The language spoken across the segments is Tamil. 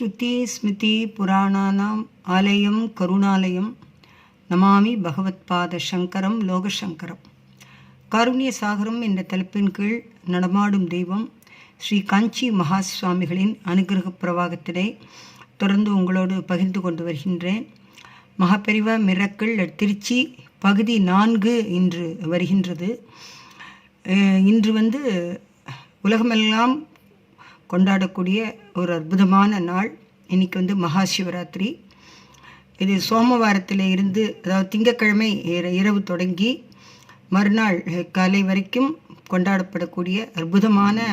ஸ்ருதி ஸ்மிருதி புராணானாம் ஆலயம் கருணாலயம் நமாமி பகவத்பாத சங்கரம் லோகசங்கரம். காருண்ய சாகரம் என்ற தலைப்பின் கீழ் நடமாடும் தெய்வம் ஸ்ரீ காஞ்சி மகா சுவாமிகளின் அனுகிரக பிரவாகத்தினை தொடர்ந்து உங்களோடு பகிர்ந்து கொண்டு வருகின்றேன். மகாபெரிவா மிரக்கிள் திருச்சி பகுதி 4 இன்று வருகின்றது. இன்று உலகமெல்லாம் கொண்டாடக்கூடிய ஒரு அற்புதமான நாள். இன்றைக்கி மகா சிவராத்திரி. இது சோமவாரத்தில் இருந்து, அதாவது திங்கட்கிழமை இரவு தொடங்கி மறுநாள் காலை வரைக்கும் கொண்டாடப்படக்கூடிய அற்புதமான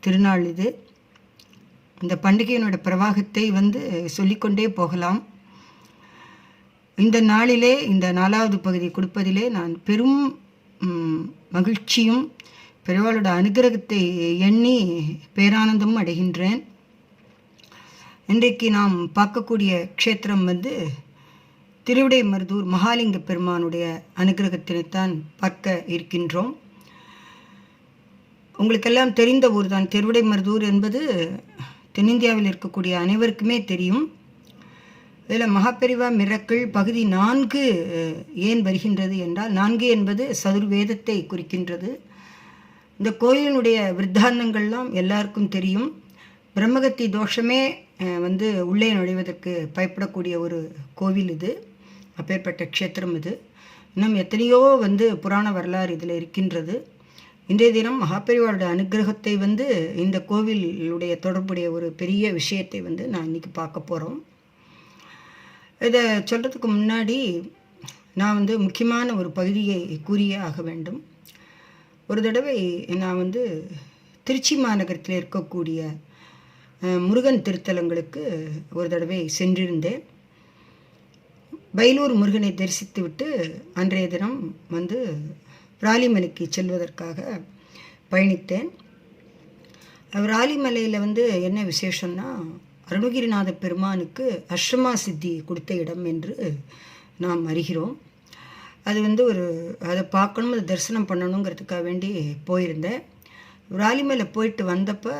திருநாள் இது. இந்த பண்டிகையினோட பிரவாகத்தை சொல்லிக்கொண்டே போகலாம். இந்த நாளிலே இந்த 4வது பகுதி கொடுப்பதிலே நான் பெரும் மகிழ்ச்சியும் பெரியவாளோட அனுகிரகத்தை எண்ணி பேரானந்தமும் அடைகின்றேன். இன்றைக்கு நாம் பார்க்கக்கூடிய க்ஷேத்திரம் திருவிடைமருதூர் மகாலிங்க பெருமானுடைய அனுகிரகத்தினைத்தான் பார்க்க இருக்கின்றோம். உங்களுக்கெல்லாம் தெரிந்த ஊர் தான் திருவிடைமருதூர் என்பது. தென்னிந்தியாவில் இருக்கக்கூடிய அனைவருக்குமே தெரியும். இதில் மகாபெரிவா மிரக்கிள் பகுதி 4 ஏன் வருகின்றது என்றால், 4 என்பது சதுர்வேதத்தை குறிக்கின்றது. இந்த கோயிலினுடைய விருத்தாந்தங்கள்லாம் எல்லாருக்கும் தெரியும். பிரம்மகத்தி தோஷமே உள்ளே நுழைவதற்கு பயப்படக்கூடிய ஒரு கோவில் இது. அப்பேற்பட்ட க்ஷேத்திரம் இது. இன்னும் எத்தனையோ புராண வரலாறு இதில் இருக்கின்றது. இன்றைய தினம் மகாபெரிவாளோட அனுகிரகத்தை இந்த கோவிலுடைய தொடர்புடைய ஒரு பெரிய விஷயத்தை நான் இன்னைக்கு பார்க்க போகிறோம். இதை சொல்கிறதுக்கு முன்னாடி நான் முக்கியமான ஒரு பகுதியை கூறியே ஆக வேண்டும். ஒரு தடவை நான் திருச்சி மாநகரத்தில் இருக்கக்கூடிய முருகன் திருத்தலங்களுக்கு ஒரு தடவை சென்றிருந்தேன். பைலூர் முருகனை தரிசித்து விட்டு அன்றைய தினம் விராலிமலைக்கு செல்வதற்காக பயணித்தேன். விராலிமலையில் என்ன விசேஷம்னா, அருணகிரிநாத பெருமானுக்கு அஷ்டமா சித்தி கொடுத்த இடம் என்று நாம் அறிகிறோம். அது அதை பார்க்கணும், அதை தரிசனம் பண்ணணுங்கிறதுக்காக வேண்டி போயிருந்தேன். விராலிமலை போயிட்டு வந்தப்போ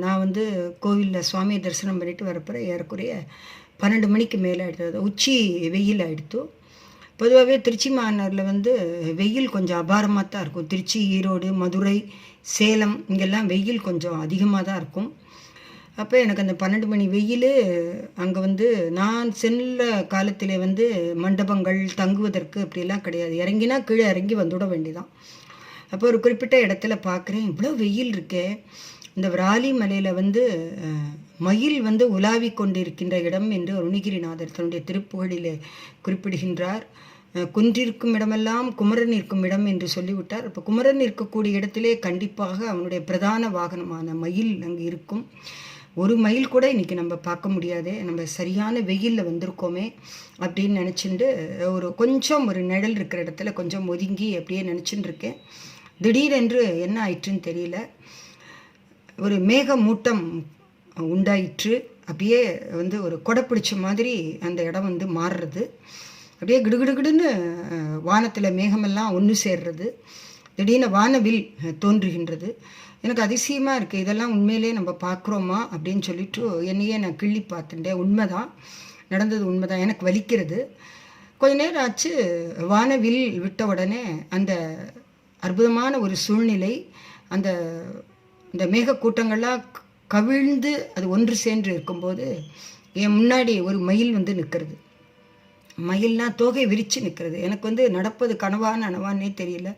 நான் கோவிலில் சுவாமியை தரிசனம் பண்ணிட்டு வரப்போ ஏறக்குறைய 12 மணிக்கு மேலே ஆகிடுது. உச்சி வெயில் ஆகிடுத்து. பொதுவாகவே திருச்சி மாநகரில் வெயில் கொஞ்சம் அபாரமாக தான் இருக்கும். திருச்சி, ஈரோடு, மதுரை, சேலம் இங்கெல்லாம் வெயில் கொஞ்சம் அதிகமாக தான் இருக்கும். அப்போ எனக்கு அந்த 12 மணி வெயில் அங்கே நான் செல்ல காலத்தில் மண்டபங்கள் தங்குவதற்கு அப்படிலாம் கிடையாது. இறங்கினா கீழே இறங்கி வந்துவிட வேண்டியதான். அப்போ ஒரு குறிப்பிட்ட இடத்துல பார்க்குறேன், இவ்வளோ வெயில் இருக்கே. இந்த விராலி மலையில் மயில் உலாவி கொண்டிருக்கின்ற இடம் என்று அருணகிரிநாதர் தன்னுடைய திருப்புகழிலே குறிப்பிடுகின்றார். குன்றிருக்கும் இடமெல்லாம் குமரன் இருக்கும் இடம் என்று சொல்லிவிட்டார். இப்போ குமரன் இருக்கக்கூடிய இடத்திலே கண்டிப்பாக அவனுடைய பிரதான வாகனமான மயில் அங்கே இருக்கும். ஒரு மயில் கூட இன்றைக்கி நம்ம பார்க்க முடியாதே, நம்ம சரியான வெயிலில் வந்திருக்கோமே அப்படின்னு நினச்சிட்டு ஒரு நிழல் இருக்கிற இடத்துல கொஞ்சம் ஒதுங்கி அப்படியே நினச்சின்னு இருக்கேன். திடீரென்று என்ன ஆயிற்றுன்னு தெரியல, ஒரு மேக மூட்டம் உண்டாயிற்று. அப்படியே ஒரு கொடை பிடிச்ச மாதிரி அந்த இடம் மாறுறது. அப்படியே கிடுகிடுகிடுன்னு வானத்தில் மேகமெல்லாம் ஒன்று சேர்றது. திடீர்னு வானவில் தோன்றுகின்றது. எனக்கு அதிசயமாக இருக்குது, இதெல்லாம் உண்மையிலே நம்ம பார்க்குறோமா அப்படின்னு சொல்லிட்டு என்னையே நான் கிள்ளி பார்த்துட்டேன். உண்மைதான், நடந்தது உண்மைதான். எனக்கு வலிக்கிறது. கொஞ்ச நேரம் ஆச்சு. வானவில் விட்ட உடனே அந்த அற்புதமான ஒரு சூழ்நிலை, இந்த மேகக்கூட்டங்கள்லாம் கவிழ்ந்து அது ஒன்று சேர்ந்து இருக்கும்போது என் முன்னாடி ஒரு மயில் நிற்கிறது. மயில்னால் தோகை விரித்து நிற்கிறது. எனக்கு நடப்பது கனவான்னே தெரியல.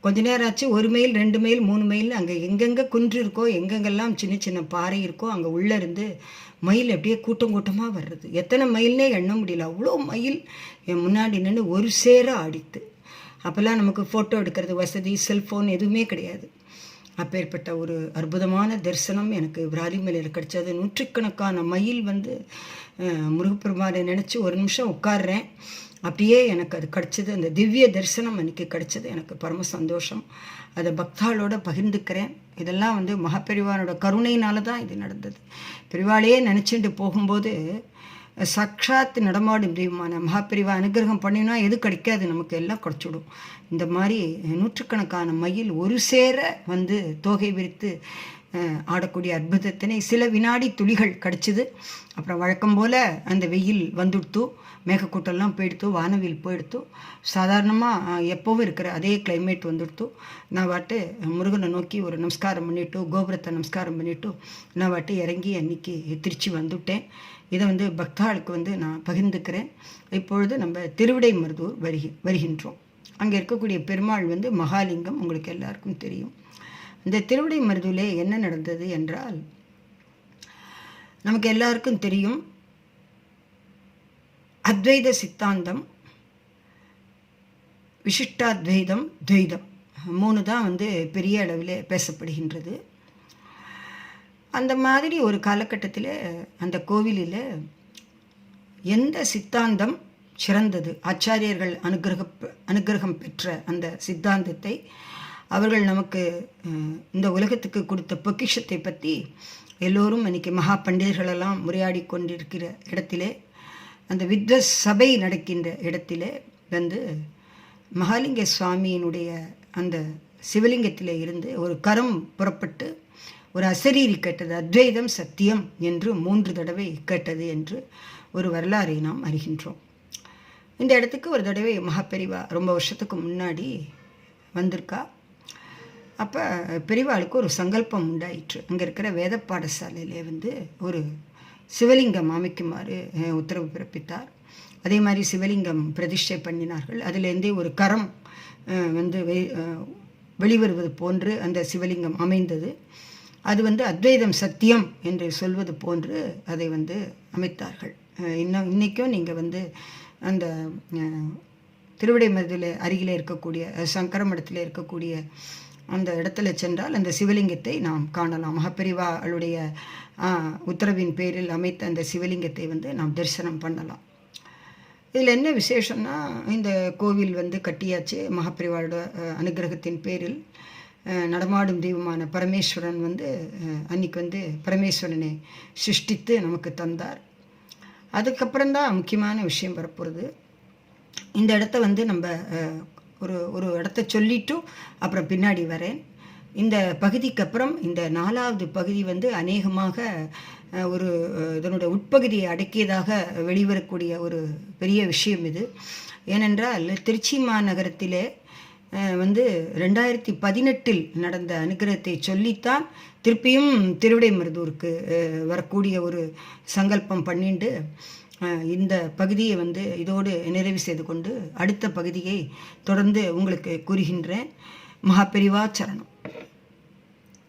கொஞ்ச நேரம் ஆச்சு. 1 மைல் 2 மைல் 3 மைல் அங்கே எங்கெங்கே குன்று இருக்கோ, எங்கெங்கெல்லாம் சின்ன சின்ன பாறை இருக்கோ அங்கே உள்ளே இருந்து மயில் அப்படியே கூட்டம் கூட்டமாக வர்றது. எத்தனை மைல்னே எண்ண முடியல. அவ்வளோ மயில் என் முன்னாடி நின்று ஒரு சேர ஆடித்து. அப்போல்லாம் நமக்கு ஃபோட்டோ எடுக்கிறது வசதி, செல்ஃபோன் எதுவுமே கிடையாது. அப்பேற்பட்ட ஒரு அற்புதமான தரிசனம் எனக்கு விராலிமலையில் கிடைச்சது. நூற்றுக்கணக்கான மயில் முருகப்பெருமானை நினச்சி ஒரு நிமிஷம் உட்கார்றேன். அப்படியே எனக்கு அது கிடச்சிது. அந்த திவ்ய தரிசனம் அன்றைக்கி கிடச்சிது. எனக்கு பரம சந்தோஷம். அதை பக்தாளோட பகிர்ந்துக்கிறேன். இதெல்லாம் மகாபெரிவானோட கருணையினால தான் இது நடந்தது. பெரிவாளையே நினச்சிட்டு போகும்போது சாட்சாத் நடமாடும் தெய்வமான மகாபெரிவா அனுகிரகம் பண்ணினா எது கிடைக்காது, நமக்கு எல்லாம் கிடைச்சிடும். இந்த மாதிரி நூற்றுக்கணக்கான மயில் ஒரு சேர தோகை விரித்து ஆடக்கூடிய அற்புதத்தினை சில வினாடி துளிகள் கிடச்சிது. அப்புறம் வழக்கம் போல் அந்த வெயில் வந்துடுத்து, மேகக்கூட்டெல்லாம் போயிடுத்து, வானவில் போயிடுத்து, சாதாரணமாக எப்போவும் இருக்கிற அதே கிளைமேட் வந்துடுத்து. நான் வாட்டு முருகனை நோக்கி ஒரு நமஸ்காரம் பண்ணிவிட்டு, கோபுரத்தை நமஸ்காரம் பண்ணிவிட்டு நான் வாட்டு இறங்கி அன்றைக்கி திருச்சி வந்துவிட்டேன். இதை பக்தாளுக்கு நான் பகிர்ந்துக்கிறேன். இப்பொழுது நம்ம திருவிடைமருதூர் வருகின்றோம். அங்கே இருக்கக்கூடிய பெருமாள் மகாலிங்கம் உங்களுக்கு எல்லாருக்கும் தெரியும். இந்த திருவிடைமருதூரிலே என்ன நடந்தது என்றால், நமக்கு எல்லாருக்கும் தெரியும், அத்வைத சித்தாந்தம், விசிஷ்டாத்வைதம், துவைதம் 3 தான் பெரிய அளவில் பேசப்படுகின்றது. அந்த மாதிரி ஒரு காலகட்டத்தில் அந்த கோவிலில் எந்த சித்தாந்தம் சிறந்தது, ஆச்சாரியர்கள் அனுகிரகம் பெற்ற அந்த சித்தாந்தத்தை, அவர்கள் நமக்கு இந்த உலகத்துக்கு கொடுத்த பொக்கிஷத்தை பற்றி எல்லோரும் அன்றைக்கி மகா பண்டிதர்களெல்லாம் உரையாடி கொண்டிருக்கிற இடத்திலே, அந்த வித்வத் சபை நடக்கின்ற இடத்திலே மகாலிங்க சுவாமியினுடைய அந்த சிவலிங்கத்திலே இருந்து ஒரு கரம் புறப்பட்டு ஒரு அசரீரி கேட்டது. அத்வைதம் சத்தியம் என்று 3 தடவை கேட்டது என்று ஒரு வரலாறை நாம் அறிகின்றோம். இந்த இடத்துக்கு ஒரு தடவை மகாபெரிவா ரொம்ப வருஷத்துக்கு முன்னாடி வந்திருக்கா. அப்போ பெரிவாளுக்கு ஒரு சங்கல்பம் உண்டாயிற்று. அங்கே இருக்கிற வேத பாடசாலையிலே ஒரு சிவலிங்கம் அமைக்குமாறு உத்தரவு பிறப்பித்தார். அதே மாதிரி சிவலிங்கம் பிரதிஷ்டை பண்ணினார்கள். அதிலேருந்தே ஒரு கரம் வெளிவருவது போன்று அந்த சிவலிங்கம் அமைந்தது. அது அத்வைதம் சத்தியம் என்று சொல்வது போன்று அதை அமைத்தார்கள். இன்றைக்கும் நீங்கள் அந்த திருவிடைமருதூர் அருகில் இருக்கக்கூடிய சங்கரமடத்தில் இருக்கக்கூடிய அந்த இடத்துல சென்றால் அந்த சிவலிங்கத்தை நாம் காணலாம். மகாபெரிவாளுடைய உத்தரவின் பேரில் அமைத்த அந்த சிவலிங்கத்தை நாம் தரிசனம் பண்ணலாம். இதில் என்ன விசேஷம்னா, இந்த கோவில் கட்டியாச்சு. மகாபெரிவாளோட அனுகிரகத்தின் பேரில் நடமாடும் தெய்வமான பரமேஸ்வரன் அன்னைக்கு பரமேஸ்வரனை சிருஷ்டித்து நமக்கு தந்தார். அதுக்கப்புறம்தான் முக்கியமான விஷயம் வரப்போகிறது. இந்த இடத்த நம்ம ஒரு இடத்த சொல்லிட்டு அப்புறம் பின்னாடி வரேன். இந்த பகுதிக்கு அப்புறம் இந்த 4வது பகுதி அநேகமாக ஒரு இதனுடைய உட்பகுதியை அடக்கியதாக வெளிவரக்கூடிய ஒரு பெரிய விஷயம் இது. ஏனென்றால் திருச்சி மாநகரத்திலே 2018 நடந்த அனுகிரகத்தை சொல்லித்தான் திருப்பியும் திருவிடைமருதூருக்கு வரக்கூடிய ஒரு சங்கல்பம் பண்ணிண்டு இந்த பகுதியை இதோடு நிறைவு செய்து கொண்டு அடுத்த பகுதியை தொடர்ந்து உங்களுக்கு கூறுகின்றேன். மகாபெரிவா சரணம்.